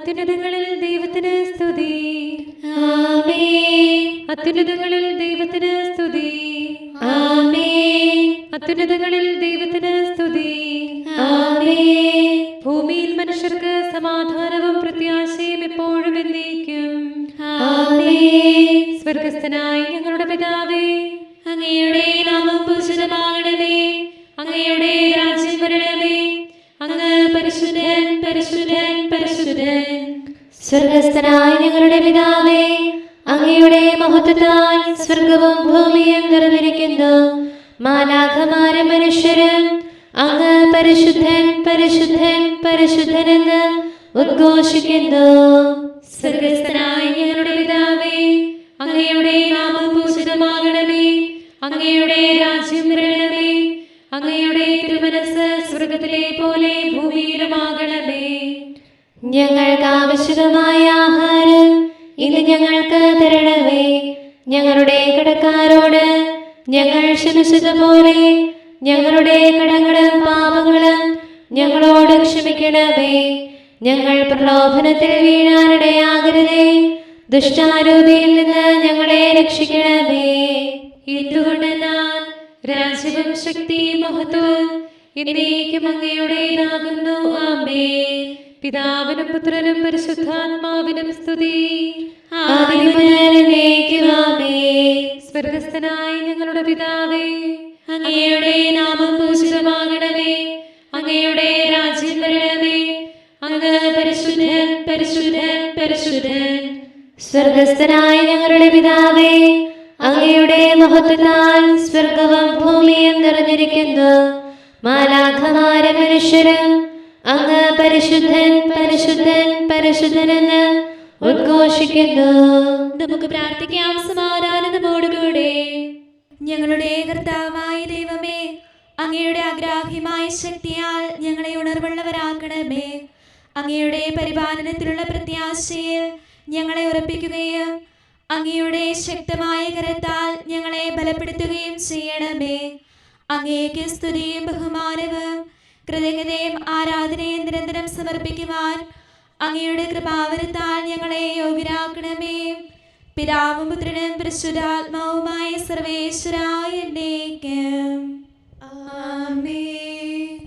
അത്യുന്നതങ്ങളിൽ ദൈവത്തിന് സ്തുതി. ആമേൻ. അത്യുന്നതങ്ങളിൽ ദൈവത്തിന് സ്തുതി. ആമേൻ. അത്യുന്നതങ്ങളിൽ ദൈവത്തിന് സ്തുതി. ആമേൻ. ഭൂമിയിൽ മനുഷ്യർക്ക് സമാധാനവും പ്രത്യാശയും എപ്പോഴും എന്നേക്കും. ആമേൻ. സ്വർഗസ്ഥനായ ഞങ്ങളുടെ പിതാവേ, അങ്ങയുടെ നാമം പൂജിതമാകണമേ. അങ്ങയുടെ രാജ്യം വരണമേ. അങ്ങ് പരിശുദ്ധൻ, പരിശുദ്ധൻ, പരിശുദ്ധൻ. സ്വർഗസ്ഥനായ ഞങ്ങളുടെ പിതാവേ, അങ്ങയുടെ മഹത്വത്താൽ സ്വർഗവും ഭൂമിയും നിറഞ്ഞിരിക്കുന്നു. മാലാഖമാരും മനുഷ്യരും അങ്ങ് പരിശുദ്ധൻ, പരിശുദ്ധൻ, പരിശുദ്ധനെന്ന് ഉദ്ഘോഷിക്കുന്നു. സ്വർഗസ്ഥനായ ഞങ്ങളുടെ പിതാവേ, അങ്ങയുടെ നാമം പൂജിതമാകണമേ. അങ്ങയുടെ രാജ്യം വരണമേ. അങ്ങയുടെ തിരുമനസ്സ് സ്വർഗത്തിലെ പോലെ ഭൂമിയിലുമാകണമേ. ഞങ്ങൾക്ക് ആവശ്യമായ ആഹാരം ഇന്ന് ഞങ്ങൾക്ക് തരണമേ. ഞങ്ങളുടെ കടക്കാരോട് ഞങ്ങൾ ക്ഷമിച്ചതുപോലെ ഞങ്ങളുടെ കടങ്ങളും പാപങ്ങളും ഞങ്ങളോട് ക്ഷമിക്കണമേ. ഞങ്ങൾ പ്രലോഭനത്തിൽ വീഴാനിടയാകരുതേ. ദുഷ്ടാരൂപിയിൽ നിന്ന് ഞങ്ങളെ രക്ഷിക്കണമേ. എന്തുകൊണ്ടെന്നാൽ രാജ്യവും ശക്തിയും മഹത്വവും എന്നേക്കും അങ്ങയുടേതാകുന്നു. ആമേൻ. പിതാവിനും പുത്രനും പരിശുദ്ധാത്മാവിനും സ്തുതി. ആദിയും മുതൽ എന്നേക്കും ആമേൻ. സ്വർഗസ്ഥനായ ഞങ്ങളുടെ പിതാവേ, അങ്ങയുടെ നാമം പൂജിതമാകണമേ. അങ്ങയുടെ രാജ്യം വരണമേ. അങ്ങ് പരിശുദ്ധൻ, പരിശുദ്ധൻ, പരിശുദ്ധൻ. സ്വർഗസ്ഥനായ ഞങ്ങളുടെ പിതാവേ, അങ്ങയുടെ മഹത്വത്താൽ സ്വർഗവും ഭൂമിയും നിറഞ്ഞിരിക്കുന്നു. മാലാഖമാരും മനുഷ്യരും അങ്ങ് പരിശുദ്ധൻ, പരിശുദ്ധൻ, പരിശുദ്ധനെന്ന് ഉദ്ഘോഷിക്കുന്നു. നമുക്ക് പ്രാർത്ഥിക്കാം സമാധാനത്തോടുകൂടെ. ഞങ്ങളുടെ കർത്താവായ ദൈവമേ, അങ്ങയുടെ അഗ്രാഹ്യമായ ശക്തിയാൽ ഞങ്ങളെ ഉണർവുള്ളവരാക്കണമേ. അങ്ങയുടെ പരിപാലനത്തിലുള്ള പ്രത്യാശയിൽ ഞങ്ങളെ ഉറപ്പിക്കുകയും അങ്ങയുടെ ശക്തമായ കരത്താൽ ഞങ്ങളെ ബലപ്പെടുത്തുകയും ചെയ്യണമേ. അങ്ങേക്ക് സ്തുതിയും ബഹുമാനവും കൃതജ്ഞതയും ആരാധനയും നിരന്തരം സമർപ്പിക്കുവാൻ അങ്ങയുടെ കൃപാവരത്താൽ ഞങ്ങളെ യോഗ്യരാക്കണമേ. പിതാവും പുത്രനും പരിശുദ്ധാത്മാവുമായ സർവേശ്വരായ എന്നേക്കും ആമേൻ.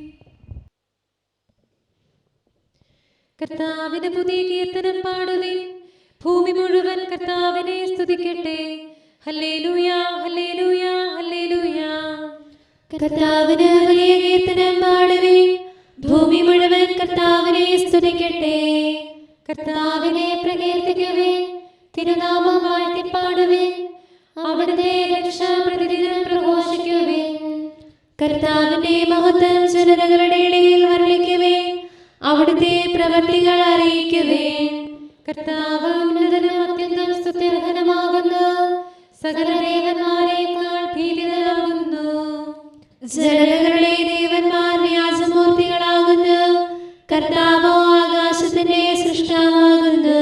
കർത്താവിന് പുതിയ കീർത്തനം പാടുവിൻ. ഭൂമി മുഴുവൻ കർത്താവിനെ സ്തുതിക്കട്ടെ. Hallelujah, hallelujah, hallelujah. കർത്താവിന് വലിയ കീർത്തനം പാടുവിൻ. ഭൂമി മുഴുവൻ കർത്താവിനെ സ്തുതിക്കട്ടെ. കർത്താവിനെ പ്രകീർത്തിക്കുവിൻ. തിരുനാമം വാഴ്ത്തിപ്പാടുവിൻ. അവിടുത്തെ രക്ഷ പ്രതിദിനം പ്രഘോഷിക്കുവിൻ. കർത്താവിന്റെ മഹത്വം ജനതകളുടെ ഇടയിൽ വർണ്ണിക്കുവിൻ. അവിടുത്തെ പ്രവൃത്തികൾ അറിയിക്കുവിൻ. കർത്താവ് ഉന്നതനും അത്യന്തം സ്തുത്യർഹനുമാകുന്നു. സകല ദേവന്മാരെക്കാൾ ഭീതിതനാകുന്നു. ജനതകളുടെ ദേവന്മാർ വ്യാജമൂർത്തികളാകുന്നു. കർത്താവോ ആകാശത്തിന്റെ സൃഷ്ടാവാകുന്നു.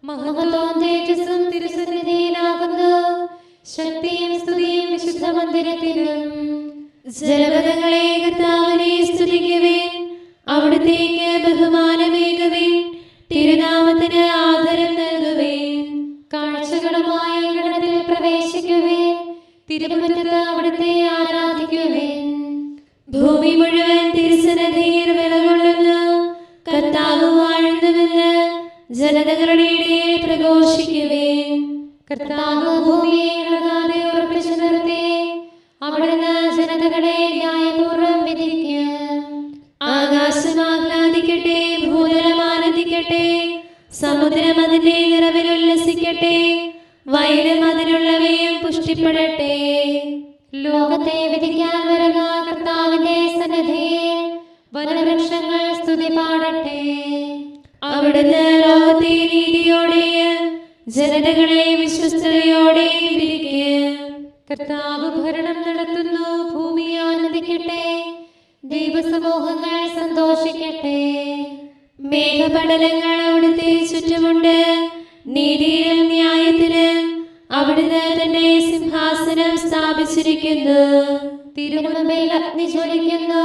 മഹത്വവും തേജസ്സും തിരുസന്നിധിയിലാകുന്നു. ശക്തിയും സ്തുതിയും വിശുദ്ധ മന്ദിരത്തിലും. ജനപദങ്ങളെ കർത്താവിനെ സ്തുതിക്കുവിൻ. അവിടുത്തേക്ക് ബഹുമാനമേകുവിൻ. തിരുനാമത്തിന് ആദരം നൽകുവിൻ. കാഴ്ചകളുമായി ഗണത്തിൽ പ്രവേശിക്കുവിൻ. തിരുമുറ്റത്ത് അവിടുത്തെ ആരാധിക്കുവിൻ. ഭൂമി മുഴുവൻ തിരുസന്നിധിയിൽ വിലകൊള്ളുന്നു. കർത്താവ് വാഴുന്നുവെന്ന് ജനതകളുടെ ഇടയിൽ പ്രഘോഷിക്കുവിൻ. കർത്താവ് ഭൂമിയെ ഇളകാതെ ഉറപ്പിച്ചു നിർത്തി. അവിടുന്ന് ജനതകളെ ന്യായപൂർവ്വം വിധിക്കും. ആകാശം ആഹ്ലാദിക്കട്ടെ. ഭൂതലം ആനന്ദിക്കട്ടെ. സമുദ്രം അതിന്റെ നിറവിൽ ഉല്ലസിക്കട്ടെ. വയലും അതിലുള്ളവയും പുഷ്ടിപ്പെടട്ടെ. ലോകത്തെ വിധിക്കാൻ വരുന്ന കർത്താവിന്റെ സന്നിധിയിൽ വനവൃക്ഷങ്ങൾ സ്തുതി പാടട്ടെ. അവിടുന്ന് ലോകത്തെ നീതിയോടെയും ജനതകളെ വിശ്വസ്തയോടെയും വിധിക്കും. കർത്താവ് ഭരണം നടത്തുന്നു. ഭൂമി ആനന്ദിക്കട്ടെ. ദൈവസമൂഹങ്ങൾ സന്തോഷിക്കട്ടെ. മേഘപടലങ്ങൾ അവിടുത്തെ ചുറ്റുമുണ്ട്. നീതിയിലും ന്യായത്തിലും അവിടുന്ന് തന്റെ സിംഹാസനം സ്ഥാപിച്ചിരിക്കുന്നു. തിരുമുമ്പിൽ അഗ്നി ജ്വലിക്കുന്നു.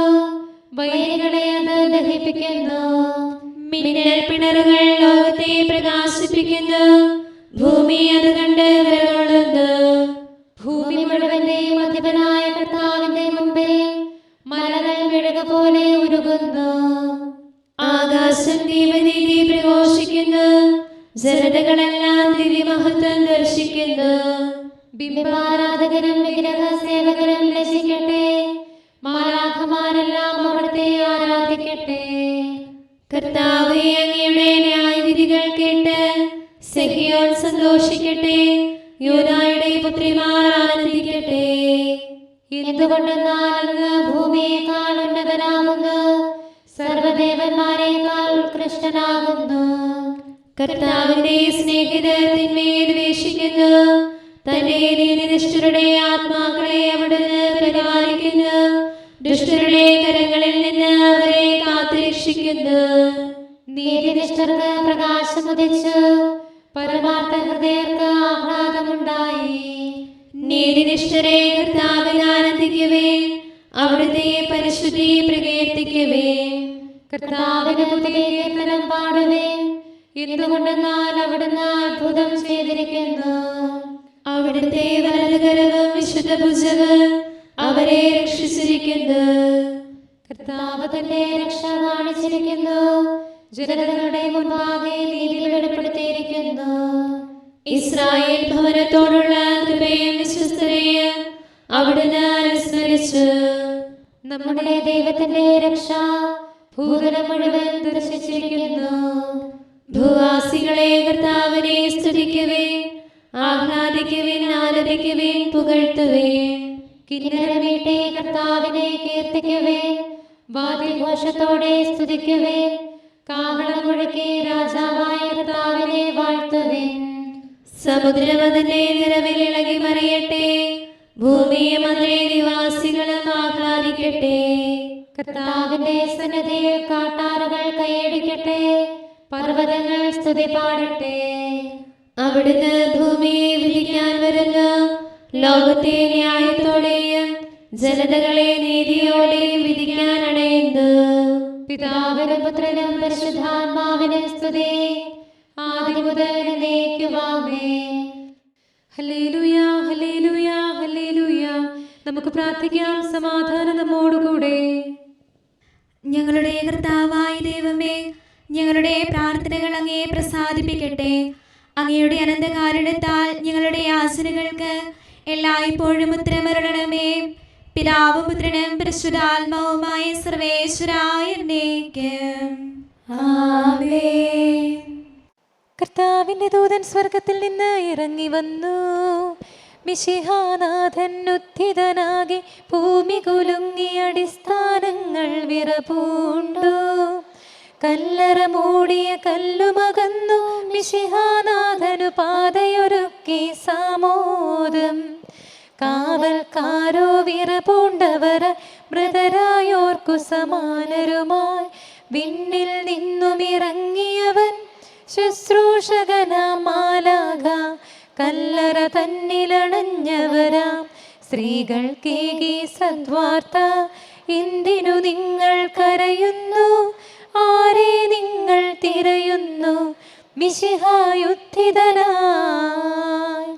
വൈരികളെ അത് ദഹിപ്പിക്കുന്നു. മിന്നൽ പിണറുകൾ ലോകത്തെ പ്രകാശിപ്പിക്കുന്നു, ഭൂമി അത് കണ്ട് വിറകൊള്ളുന്നു. ഭൂമി മുഴുവന്റെയും അധിപനായ കർത്താവിന്റെ മുമ്പിൽ മലകൾ മെഴുക പോലെ ഉരുകുന്നു. ആകാശം ദൈവനീതി പ്രഘോഷിക്കുന്നു, ജനതകളെല്ലാം ദിവ്യമഹത്വം ദർശിക്കുന്നു. ബിംബാരാധകരും വിഗ്രഹ സേവകരും ലജിക്കട്ടെ, മാലാഖമാരെല്ലാം അവിടുത്തെ ആരാധിക്കട്ടെ. കർത്താവേ, അങ്ങയുടെ ന്യായവിധികൾ കേട്ട് സിഹിയോൻ സന്തോഷിക്കട്ടെ, യൂദായുടെ പുത്രിമാർ ആനന്ദിക്കട്ടെ. എന്തുകൊണ്ടെന്നാൽ അങ്ങ് ഭൂമിയേക്കാൾ ഉന്നതനാകുന്നു, സർവ്വദേവന്മാരെക്കാൾ ഉത്കൃഷ്ടനാകുന്നു. കർത്താവിന്റെ സ്നേഹിതർ തിന്മയെ ദ്വേഷിക്കുന്നു, തന്റെ നീതിനിഷ്ഠരുടെ ആത്മാക്കളെ അവിടുന്ന് പരിപാലിക്കുന്നു, ദുഷ്ടരുടെ കരങ്ങളിൽ നിന്ന് അവരെ കാത്തുരക്ഷിക്കുന്നു. നീതിനിഷ്ഠർക്ക് പ്രകാശം ഉദിച്ചു, പരമാർത്ഥ ഹൃദയർക്ക് ആഹ്ലാദമുണ്ടായി. നീതിനിഷ്ഠരെ കർത്താവിൽ ആനന്ദിക്കവേ, അവിടുത്തെ പരിശുദ്ധി പ്രകീർത്തിക്കവേ. കർത്താവിന് പുതിയ കീർത്തനം പാടുവേ, എന്തുകൊണ്ടെന്നാൽ അവിടുന്ന് അത്ഭുതം ചെയ്തിരിക്കുന്നു. അവിടുത്തെ വലതുകരവും വിശുദ്ധ ഭുജവും അവരെ രക്ഷിച്ചിരിക്കുന്നു. കർത്താവ് തന്റെ രക്ഷ കാണിച്ചിരിക്കുന്നു, ജനതകളുടെ മുൻപാകെ നീതി വെളിപ്പെടുത്തിയിരിക്കുന്നു. ഇസ്രായേൽ ഭവനത്തോടുള്ള കൃപയും വിശ്വസ്തതയും അവിടുന്ന് അനുസ്മരിച്ചു. നമ്മുടെ ദൈവത്തിന്റെ രക്ഷ ഭൂതലം മുഴുവൻ ദർശിച്ചിരിക്കുന്നു. ഭൂവാസികളെ കർത്താവിനെ സ്തുതിക്കുവേ, ആഹ്ലാദിക്കുവിൻ, ആലപിക്കുവിൻ, പുകഴ്ത്തുവിൻ. കിന്നരമീട്ടെ കർത്താവിനെ കീർത്തിക്കുവേ, വാദ്യഘോഷത്തോടെ സ്തുതിക്കുവേ, കാഹളം മുഴക്കി രാജാവായ കർത്താവിനെ വാഴ്ത്തുവിൻ. സമുദ്രം അതിന്റെ നിറവിൽ ഇളകി മറിയട്ടെ, ഭൂമിയും അതിലെ നിവാസികളും ആഹ്ലാദിക്കട്ടെ. കർത്താവിന്റെ സന്നിധിയിൽ കാട്ടാറുകൾ കൈയടിക്കട്ടെ, പർവ്വതങ്ങൾ സ്തുതി പാടട്ടെ. അവിടുന്ന് ഭൂമിയെ വിധിക്കാൻ വരുന്നു, ലോകത്തെ ന്യായത്തോടെയും ജനതകളെ നീതിയോടെയും വിധിക്കാൻ അണയുന്നു. പിതാവിനും പുത്രനും പരിശുദ്ധാത്മാവിനും സ്തുതി, ആദ്യം മുതൽ എന്നേക്കുമാമേൻ. Hallelujah, hallelujah, hallelujah. നമുക്ക് പ്രാർത്ഥിക്കാം, സമാധാനം നമ്മോടുകൂടെ. ഞങ്ങളുടെ കർത്താവായ ദൈവമേ, ഞങ്ങളുടെ പ്രാർത്ഥനകൾ അങ്ങേ പ്രസാദിപ്പിക്കട്ടെ. അങ്ങയുടെ അനന്തകാരുണ്യത്താൽ ഞങ്ങളുടെ യാചനകൾക്ക് എല്ലായ്പ്പോഴും ഉത്തരമരുളണമേ. പിതാവും പുത്രനും പരിശുദ്ധാത്മാവുമായ സർവേശ്വരായ എന്നേക്കും ആമേൻ. കർത്താവിന്റെ ദൂതൻ സ്വർഗത്തിൽ നിന്ന് ഇറങ്ങി വന്നു, മിശിഹാനാഥൻ ഉത്ഥിതനാകെ, ഭൂമി കുലുങ്ങി അടിസ്ഥാനങ്ങൾ വിറപൂണ്ടു, കല്ലറ മൂടിയ കല്ലുമകന്നു, മിശിഹാനാഥനു പാതയൊരുക്കി സാമോദം. കാവൽക്കാരോ വിറപൂണ്ടവർ മൃതരായോർക്കു സമാനരുമായി, വിണ്ണിൽ നിന്നുമിറങ്ങിയവൻ ശുശ്രൂഷകനാം മാലാഖ, കല്ലറ തന്നിലണഞ്ഞവരാം സ്ത്രീകൾ കേകി സദ്വാർത്ത. എന്തിനു നിങ്ങൾ കരയുന്നു, ആരെ നിങ്ങൾ തിരയുന്നു, മിശിഹായുത്ഥിതനായി.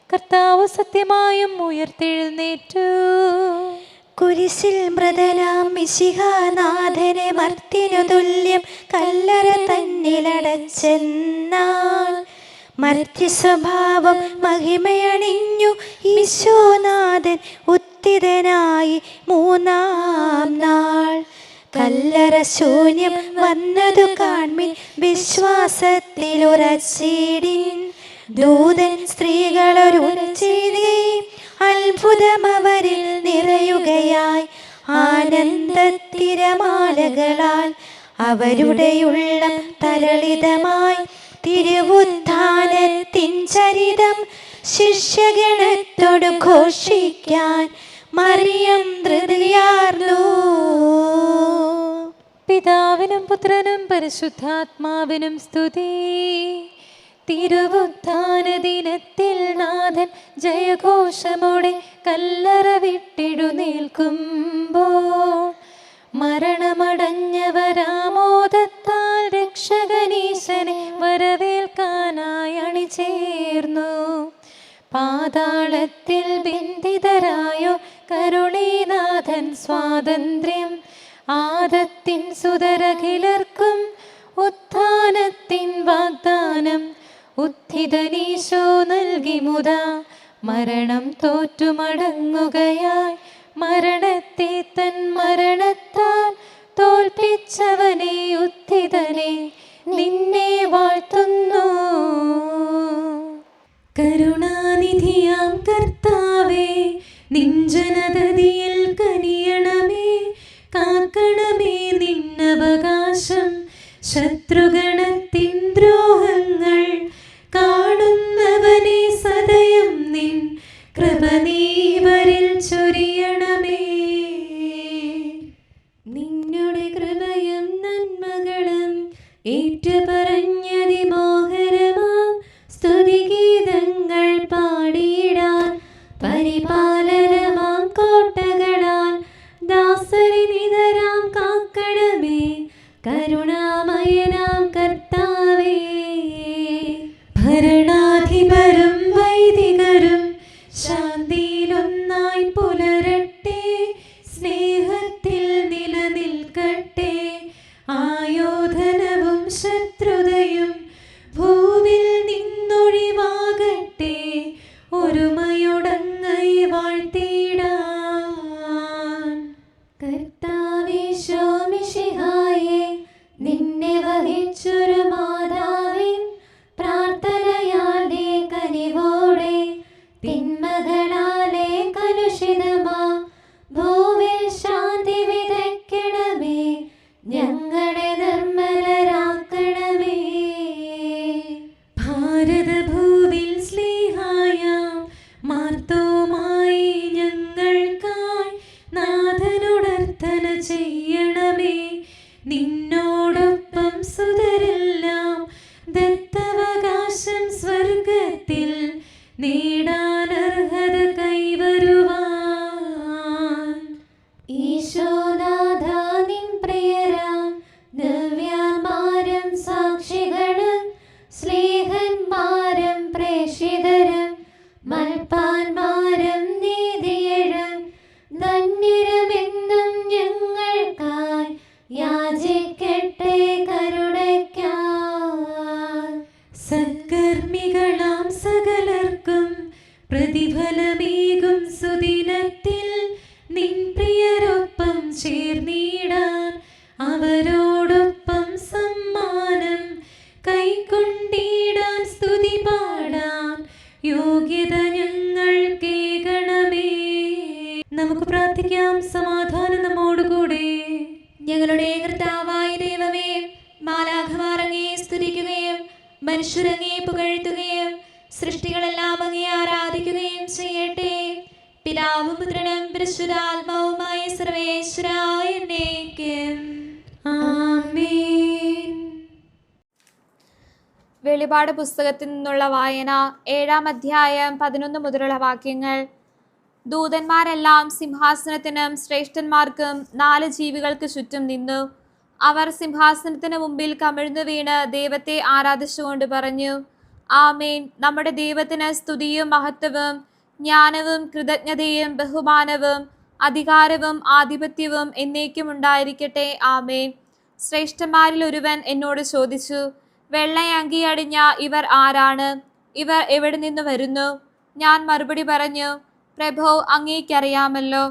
കർത്താവ് സത്യമായും ഉയർത്തെഴുന്നേറ്റു, കുരിശിൽ മൃതനാം മിശിഹാനാഥനെ മർത്തിനു തുല്യം കല്ലറ തന്നിലടച്ചെന്നാൽ, മർത്തി സ്വഭാവം മഹിമയണിഞ്ഞു ഈശോനാഥൻ ഉത്ഥിതനായി മൂന്നാം നാൾ. കല്ലറ ശൂന്യം വന്നതു കാൺമിൻ, വിശ്വാസത്തിലുറച്ചിടിൻ. ദൂതൻ സ്ത്രീകളൊരുചെയ്യുകയും അത്ഭുതമവരിൽ നിറയുകയായി, ആനന്ദത്തിരമാലകളാൽ അവരുടെ ഉള്ളം തരളിതമായി. തിരുവുത്ഥാനത്തിൻ ചരിതം ശിഷ്യഗണത്തോടു ഘോഷിക്കാൻ മറിയം ധൃതിയാർന്നു. പിതാവിനും പുത്രനും പരിശുദ്ധാത്മാവിനും സ്തുതി. തിരുവുത്ഥാന ദിനത്തിൽ നാഥൻ ജയഘോഷമോടെ കല്ലറ വിട്ടെഴുന്നേൽക്കുമ്പോൾ, മരണമടഞ്ഞവരാമോദത്താൽ രക്ഷകനീശനെ വരവേൽക്കാനായി അണിചേർന്നു. പാതാളത്തിൽ ബന്ധിതരായോ കരുണീനാഥൻ സ്വാതന്ത്ര്യം, ആദത്തിൻ സുതരഖിലർക്കും ഉത്ഥാനത്തിൻ വാഗ്ദാനം, ഉത്ഥിതനീശോ നൽകി മുതാ മരണം തോറ്റുമടങ്ങുകയായി. മരണത്തെ തൻ മരണത്താൽ തോൽപ്പിച്ചവനെ ഉത്ഥിതനെ നിന്നെ വാഴ്ത്തുന്നു. കരുണാനിധിയാം കർത്താവേ, നിൻ ജനതതിയിൽ കനിയണമേ, കാക്കണമേ നിന്നവകാശം. ശത്രുഗണത്തിൻ ദ്രോഹങ്ങൾ കാണുന്നവനെ സദയം നിൻ കൃപ നീവരിൽ ചൊരിയണമേ. നിന്നുടെ കൃപയും നന്മകളും ഏറ്റുപറഞ്ഞതിമോഹരമാം സ്തുതിഗീതങ്ങൾ പാടിയിടാൻ, പരിപാലനമാം കോട്ടകളാൽ ദാസരി നിതരാം കാക്കണമേ, കരുണാമയനാം കർത്താവേ. ഭരണാധിപരും വൈദികരും ശാന്തിയിലൊന്നായി പുലരട്ടെ, സ്നേഹത്തിൽ നിലനിൽക്കട്ടെ. ആയോധനവും ശത്രുതയും ഭൂവിൽ നിന്നൊഴിവാകട്ടെ, ഒരുമയുടങ്ങൈ വാഴ്ത്തിടാൻ. കർത്താവേ ശോമിശിഹായേ, നിന്നെ വഹിച്ചൊരു മാതാവിൻ പ്രാർത്ഥനയാലെ കനിവോടെ തിന്മകളാലെ കലുഷിതമാ ഭൂവിൽ ശാന്തി വിതയ്ക്കണമേ, ഞങ്ങളെ നിർമ്മലരാക്കണമേ. ഭാരതഭൂവിൽ സ്ലീഹായാം മാർത്തോമായി ഞങ്ങൾക്കായി നാഥനുടർത്തന ചെയ്യണമേ. നിന്നോടൊപ്പം സുതരെല്ലാം ദത്തവകാശം സ്വർഗത്തിൽ നേടാനർഹത കൈവരുവാൻ. ഈശോനാഥ നിൻ പ്രിയരാം ദിവ്യന്മാരും സാക്ഷികളും സ്നേഹന്മാരും പ്രേക്ഷിതരും മൽപ്പാന്മാരും നീതിയഴും ധന്യരുമെന്നും ഞങ്ങൾക്കായി യാചിക്കട്ടെ കരുണയ്ക്കായി. സത്കർമ്മികളാം സകലർക്കും പ്രതിഫലമേകും സുദിനത്തിൽ നിൻ പ്രിയരൊപ്പം ചേർന്നിടാൻ, അവരോടൊപ്പം സമ്മാനം കൈക്കൊണ്ടിടാൻ, സ്തുതി പാടാൻ യോഗ്യത ഞങ്ങൾക്കേകണമേ. നമുക്ക് പ്രാർത്ഥിക്കാം. സമാധാനം നമ്മോടുകൂടെ. ഞങ്ങളുടെ കർത്താവായ ദൈവമേ, മാലാഖമാർ അങ്ങയെ സ്തുതിക്കുകയും മനുഷ്യരങ്ങയെ പുകഴ്ത്തുകയും സൃഷ്ടികളെല്ലാം അങ്ങയെ ആരാധിക്കുകയും ചെയ്യട്ടെ. പിതാവും പുത്രനും പരിശുദ്ധാത്മാവുമായ സർവേശ്വരായ എന്നേക്കും ആമേൻ. വെളിപാട് പുസ്തകത്തിൽ നിന്നുള്ള വായന 7-ാം അധ്യായം 11 മുതലുള്ള വാക്യങ്ങൾ. ദൂതന്മാരെല്ലാം സിംഹാസനത്തിനും ശ്രേഷ്ഠന്മാർക്കും 4 ജീവികൾക്ക് ചുറ്റും നിന്നു. അവർ സിംഹാസനത്തിന് മുമ്പിൽ കമിഴ്ന്നു വീണ് ദൈവത്തെ ആരാധിച്ചുകൊണ്ട് പറഞ്ഞു, ആമേൻ. നമ്മുടെ ദൈവത്തിന് സ്തുതിയും മഹത്വവും ജ്ഞാനവും കൃതജ്ഞതയും ബഹുമാനവും അധികാരവും ആധിപത്യവും എന്നേക്കും ഉണ്ടായിരിക്കട്ടെ. ആമേൻ. ശ്രേഷ്ഠന്മാരിൽ ഒരുവൻ എന്നോട് ചോദിച്ചു, വെള്ളയങ്കി അണിഞ്ഞ ഇവർ ആരാണ്? ഇവർ എവിടെ നിന്ന് വരുന്നു? ഞാൻ മറുപടി പറഞ്ഞു, പ്രഭോ, അങ്ങേക്കറിയാമല്ലോ.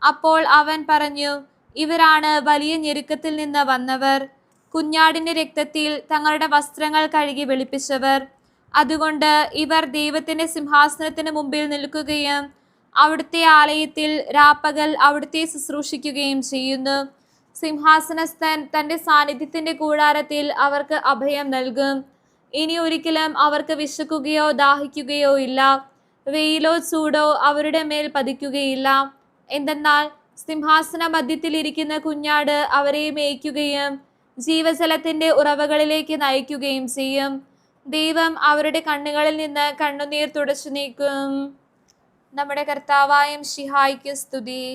അപ്പോൾ അവൻ പറഞ്ഞു, ഇവരാണ് വലിയ ഞെരുക്കത്തിൽ നിന്ന് വന്നവർ, കുഞ്ഞാടിന്റെ രക്തത്തിൽ തങ്ങളുടെ വസ്ത്രങ്ങൾ കഴുകി വെളുപ്പിച്ചവർ. അതുകൊണ്ട് ഇവർ ദൈവത്തിന്റെ സിംഹാസനത്തിന് മുമ്പിൽ നിൽക്കുകയും അവിടുത്തെ ആലയത്തിൽ രാപ്പകൽ അവിടുത്തെ ശുശ്രൂഷിക്കുകയും ചെയ്യുന്നു. സിംഹാസനസ്ഥൻ തൻ്റെ സാന്നിധ്യത്തിന്റെ കൂടാരത്തിൽ അവർക്ക് അഭയം നൽകും. ഇനി ഒരിക്കലും അവർക്ക് വിശക്കുകയോ ദാഹിക്കുകയോ ഇല്ല. വെയിലോ ചൂടോ അവരുടെ മേൽ പതിക്കുകയില്ല. എന്തെന്നാൽ സിംഹാസന മധ്യത്തിൽ ഇരിക്കുന്ന കുഞ്ഞാട് അവരെ മേയ്ക്കുകയും ജീവജലത്തിന്റെ ഉറവകളിലേക്ക് നയിക്കുകയും ചെയ്യും. ദൈവം അവരുടെ കണ്ണുകളിൽ നിന്ന് കണ്ണുനീർ തുടച്ചു നീക്കും. നമ്മുടെ കർത്താവായ മിശിഹായ്ക്ക് സ്തുതി.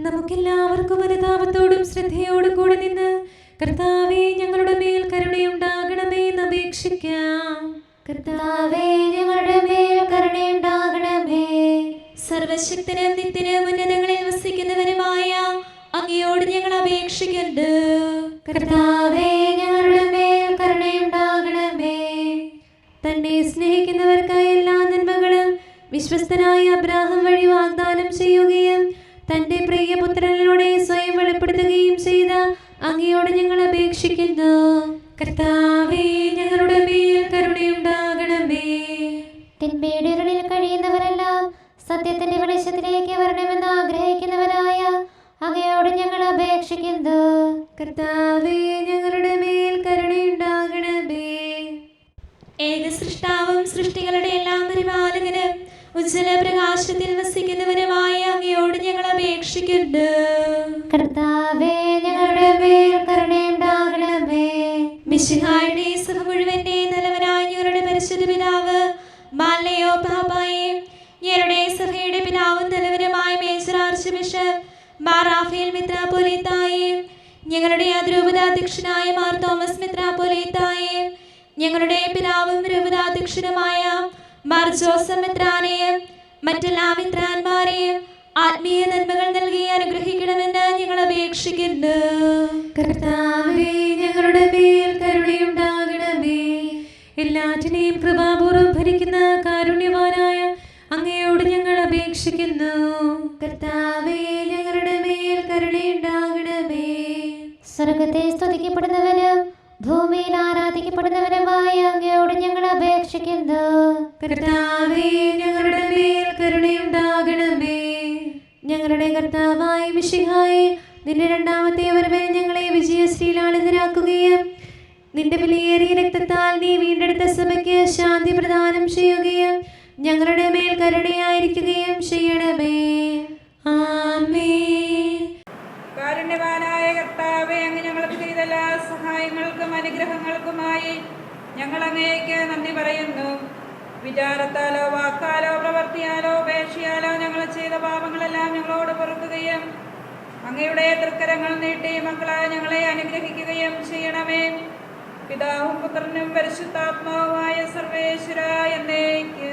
നമുക്കെല്ലാവർക്കും അനുതാപത്തോടും ശ്രദ്ധയോടും കൂടെ നിന്ന് കർത്താവേ ഞങ്ങളുടെ മേൽ കരുണയുണ്ടാകണമേ എന്ന് അപേക്ഷിക്കാം. കർത്താവേ ഞങ്ങളുടെ മേൽ കരുണയുണ്ടാകണമേ. സർവശക്തനും നിത്യനും ഉന്നതങ്ങളിൽ വസിക്കുന്നവനുമായ അങ്ങയോട് ഞങ്ങൾ അപേക്ഷിക്കുന്നു. കർത്താവേ ഞങ്ങളുടെ മേൽ കരുണയുണ്ടാകണമേ. തന്നെ സ്നേഹിക്കുന്നവർക്കായി എല്ലാ നന്മകളും വിശ്വസ്തനായ അബ്രാഹാം വഴി വാഗ്ദാനം ചെയ്യുകയും തന്റെ പ്രിയപുത്രനിലൂടെ സ്വയം വെളിപ്പെടുത്തുകയും ചെയ്ത അങ്ങയോട് ഞങ്ങൾ അപേക്ഷിക്കുന്നു. കർത്താവേ ഞങ്ങളുടെ മേൽ കരുണയുണ്ടാകണമേ. തിന്മയുടെ ഇരുളിൽ കഴിയുന്നവരെല്ലാം സത്യത്തിന്റെ വെളിച്ചത്തിലേക്ക് വരണമെന്ന് ആഗ്രഹിക്കുന്നവരായ അങ്ങയോട് ഞങ്ങൾ അപേക്ഷിക്കുന്നു. കർത്താവേ ഞങ്ങളുടെ മേൽ കരുണയുണ്ടാകണമേ. ഏകസൃഷ്ടാവും സൃഷ്ടികളുടെ എല്ലാം പരിപാലകനും ഉജ്ജ്വല പ്രകാശത്തിൽ വസിക്കുന്നവനുമായ അങ്ങയോട് ഞങ്ങൾ അപേക്ഷിക്കുന്നു. കർത്താവേ ഞങ്ങളുടെ മേൽ കരുണയുണ്ടാകണമേ. മിശിഹായുടെ സഭ മുഴുവന്റെ നല്ലവനായ ഞങ്ങളുടെ പരിശുദ്ധ പിതാവ് മാലയോ പാപ്പായെ, ഞങ്ങളുടെ സഭയുടെ പിതാവും നല്ലവനുമായ major archbishop Mar Raphael മെത്രാപ്പോലീത്തായെ, ഞങ്ങളുടെ അതിരൂപതാധ്യക്ഷനായ മാർ തോമസ് മെത്രാപ്പോലീത്തായെ, ഞങ്ങളുടെ പിതാവും രൂപതാധ്യക്ഷനുമായ മാർ ജോസഫ് മെത്രാനെയും മറ്റെല്ലാ മെത്രാന്മാരെയും ആത്മീയ നന്മകൾ നൽകി അനുഗ്രഹിക്കണമെന്ന് ഞങ്ങൾ അപേക്ഷിക്കുന്നു. കർത്താവേ ഞങ്ങളുടെ മേൽ കരുണയുണ്ടാകണമേ. എല്ലാറ്റിനെയും കൃപാപൂർവ്വം ഭരിക്കുന്ന കാരുണ്യവാനായ അങ്ങയോട് ഞങ്ങൾ അപേക്ഷിക്കുന്നു. കർത്താവേ ഞങ്ങളുടെ മേൽ കരുണയുണ്ടാകണമേ. സ്വർഗത്തെ സ്തുതിക്കപ്പെടുന്നവനും ഭൂമിയിൽ ആരാധിക്കപ്പെടുന്നവനുമായ അങ്ങയോട് ഞങ്ങൾ അപേക്ഷിക്കുന്നു. കർത്താവേ ഞങ്ങളുടെ മേൽ കരുണയുണ്ടാകണമേ. ഞങ്ങളുടെ കർത്താവായ മിശിഹായേ, നിന്റെ രണ്ടാമത്തെ വരവിൽ ഞങ്ങളെ വിജയശ്രീലാളിതരാക്കുകയും നിന്റെ വിലയേറിയ രക്തത്താൽ നീ വീണ്ടെടുത്ത സഭയ്ക്ക് ശാന്തി പ്രദാനം ചെയ്യുകയും ഞങ്ങളുടെ മേൽ കരുണയായിരിക്കുകയും ചെയ്യണമേ. ആമേൻ. കാരുണ്യവാനായ കർത്താവേ, അങ്ങ് ഞങ്ങൾക്ക് ചെയ്ത എല്ലാ സഹായങ്ങൾക്കും അനുഗ്രഹങ്ങൾക്കുമായി ഞങ്ങൾ അങ്ങേക്ക് നന്ദി പറയുന്നു. വിചാരത്താലോ വാക്കാലോ പ്രവർത്തിയാലോ ഉപേക്ഷയാലോ ഞങ്ങൾ ചെയ്ത പാപങ്ങളെല്ലാം ഞങ്ങളോട് പൊറുക്കുകയും അങ്ങയുടെ തൃക്കരങ്ങൾ നീട്ടി മക്കളായ ഞങ്ങളെ അനുഗ്രഹിക്കുകയും ചെയ്യണമേ. പിതാവും പുത്രനും പരിശുദ്ധാത്മാവുമായ സർവേശ്വര എന്നേക്ക്